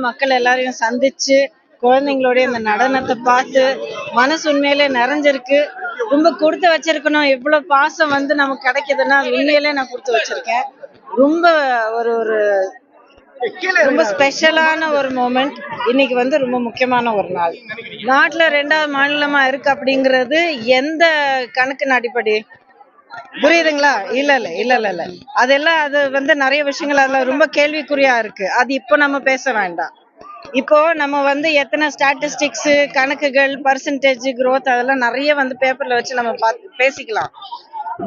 மக்கள் எல்லாரையும் சந்திச்சு குழந்தைங்களுடைய இந்த நடனத்தை பார்த்து மனசு உண்மையிலே நிறைஞ்சிருக்கு. ரொம்ப கொடுத்து வச்சிருக்கணும். இவ்வளவு பாசம் நமக்கு கிடைக்குதுன்னா உண்மையிலே நான் கொடுத்து வச்சிருக்கேன். ரொம்ப ஒரு ஒரு ரொம்ப ஸ்பெஷலான ஒரு மொமெண்ட். இன்னைக்கு ரொம்ப முக்கியமான ஒரு நாள். நாட்டுல 2வது மாநிலமா இருக்கு அப்படிங்கிறது எந்த கணக்கின் அடிப்படை? புரியுதுங்களா? இல்ல. அதெல்லாம் அது நிறைய விஷயங்கள் அதுல ரொம்ப கேள்விக்குறியா இருக்கு. அது இப்போ நம்ம பேச வேண்டாம். இப்போ நம்ம எத்தனை ஸ்டாட்டிஸ்டிக்ஸ், கணக்குகள், பர்சன்டேஜ் growth அதெல்லாம் நிறைய பேப்பர்ல வச்சு நம்ம பேசிக்கலாம்.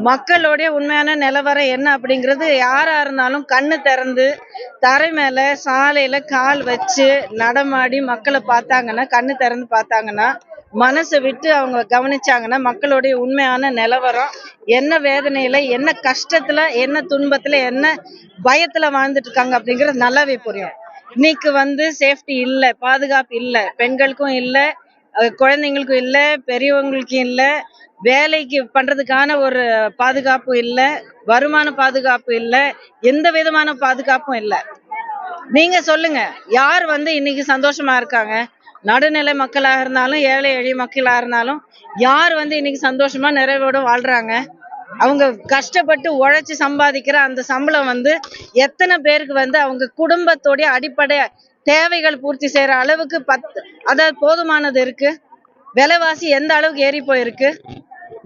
மக்களுடைய உண்மையான நிலவரம் என்ன அப்படிங்கிறது யாரா இருந்தாலும் கண்ணு திறந்து தரை மேல சாலையில கால் வச்சு நடமாடி மக்களை பார்த்தாங்கன்னா, கண்ணு திறந்து பார்த்தாங்கன்னா, மனசை விட்டு அவங்க கவனிச்சாங்கன்னா மக்களுடைய உண்மையான நிலவரம் என்ன, வேதனையில என்ன, கஷ்டத்துல என்ன, துன்பத்துல என்ன, பயத்துல வாழ்ந்துட்டு இருக்காங்க அப்படிங்கிறது நல்லாவே புரியும். இன்னைக்கு சேஃப்டி இல்ல, பாதுகாப்பு இல்ல, பெண்களுக்கும் இல்ல, குழந்தைங்களுக்கும் இல்ல, பெரியவங்களுக்கும் இல்ல, வேலைக்கு பண்றதுக்கான ஒரு பாதுகாப்பு இல்ல, வருமான பாதுகாப்பு இல்ல, எந்த விதமான பாதுகாப்பும் இல்ல. நீங்க சொல்லுங்க, யார் இன்னைக்கு சந்தோஷமா இருக்காங்க? நடுநிலை மக்களாக இருந்தாலும், ஏழை எளிய மக்களா இருந்தாலும் யார் இன்னைக்கு சந்தோஷமா நிறைவோட வாழ்றாங்க? அவங்க கஷ்டப்பட்டு உழைச்சு சம்பாதிக்கிற அந்த சம்பளம் எத்தனை பேருக்கு அவங்க குடும்பத்தோடைய அடிப்படை தேவைகள் பூர்த்தி செய்யற அளவுக்கு அதாவது போதுமானது இருக்கு? விலைவாசி எந்த அளவுக்கு ஏறி போயிருக்கு?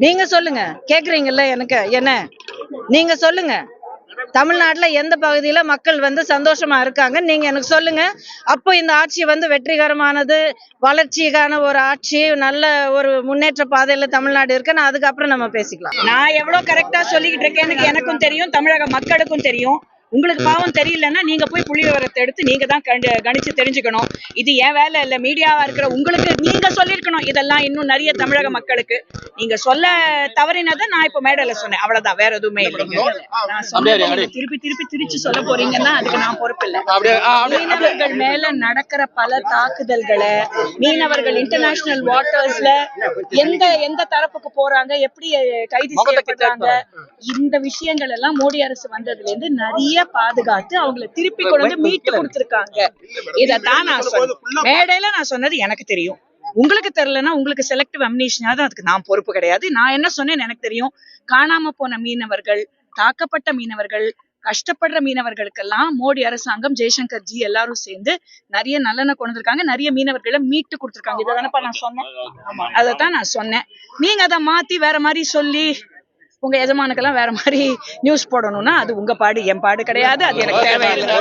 நீங்க சொல்லுங்க. கேக்குறீங்கல்ல எனக்கு என்ன? நீங்க சொல்லுங்க. தமிழ்நாட்டுல எந்த பகுதியில மக்கள் சந்தோஷமா இருக்காங்க நீங்க எனக்கு சொல்லுங்க. அப்போ இந்த ஆட்சி வெற்றிகரமானது, வளர்ச்சிக்கான ஒரு ஆட்சி, நல்ல ஒரு முன்னேற்ற பாதையில தமிழ்நாடு இருக்குன்னு அதுக்கப்புறம் நம்ம பேசிக்கலாம். நான் எவ்வளவு கரெக்டா சொல்லிக்கிட்டு இருக்கேன்னு எனக்கும் தெரியும், தமிழக மக்களுக்கும் தெரியும். உங்களுக்கு பாவம் தெரியலன்னா நீங்க போய் புள்ளி விவரத்தை எடுத்து நீங்க தான் கணிச்சு தெரிஞ்சுக்கணும். இது என் வேலை இல்ல. மீடியாவா இருக்கிற உங்களுக்கு நீங்க சொல்லிருக்கணும் இதெல்லாம். இன்னும் நிறைய தமிழக மக்களுக்கு நீங்க சொல்ல தவறினதை நான் இப்ப மேடையில சொன்னேன், அவ்வளவுதான், வேற எதுவுமே இல்லைங்க. நான் சொன்னதை திருப்பி திருச்சி சொல்ல போறீங்கன்னா அதுக்கு நான் பொறுப்பு இல்லை. மீனவர்கள் மேல நடக்கிற பல தாக்குதல்களை, மீனவர்கள் இன்டர்நேஷனல் வாட்டர்ஸ்ல எந்த தரப்புக்கு போறாங்க, எப்படி கைது செய்யப்படுறாங்க, இந்த விஷயங்கள் எல்லாம் மோடி அரசு வந்ததுல இருந்து நிறைய பாதுகாத்து அவங்களை திருப்பி கொண்டு மீட்டு கொடுத்திருக்காங்க. இதத்தான் நான் சொன்னேன் மேடையில. நான் சொன்னது எனக்கு தெரியும், உங்களுக்கு தெரியலன்னா உங்களுக்கு செலக்டிவ் அம்னீஷியா தான், அதுக்கு நான் பொறுப்பு கிடையாது. நான் என்ன சொன்னேன்னு எனக்கு தெரியும். காணாம போன மீனவர்கள், தாக்கப்பட்ட மீனவர்கள், கஷ்டப்படுற மீனவர்களுக்கெல்லாம் மோடி அரசாங்கம், ஜெய்சங்கர் ஜி எல்லாரும் சேர்ந்து நிறைய நலனை கொண்டு வந்திருக்காங்க, நிறைய மீனவர்களை மீட்டு கொடுத்திருக்காங்க. இதானப்பா நான் சொன்னேன். அதத்தான் நான் சொன்னேன். நீங்க அதை மாத்தி வேற மாதிரி சொல்லி உங்க எஜமானுக்கெல்லாம் வேற மாதிரி நியூஸ் போடணும்னா அது உங்க பாடு, என் பாடு கிடையாது. அது எனக்கு தேவையில்லை.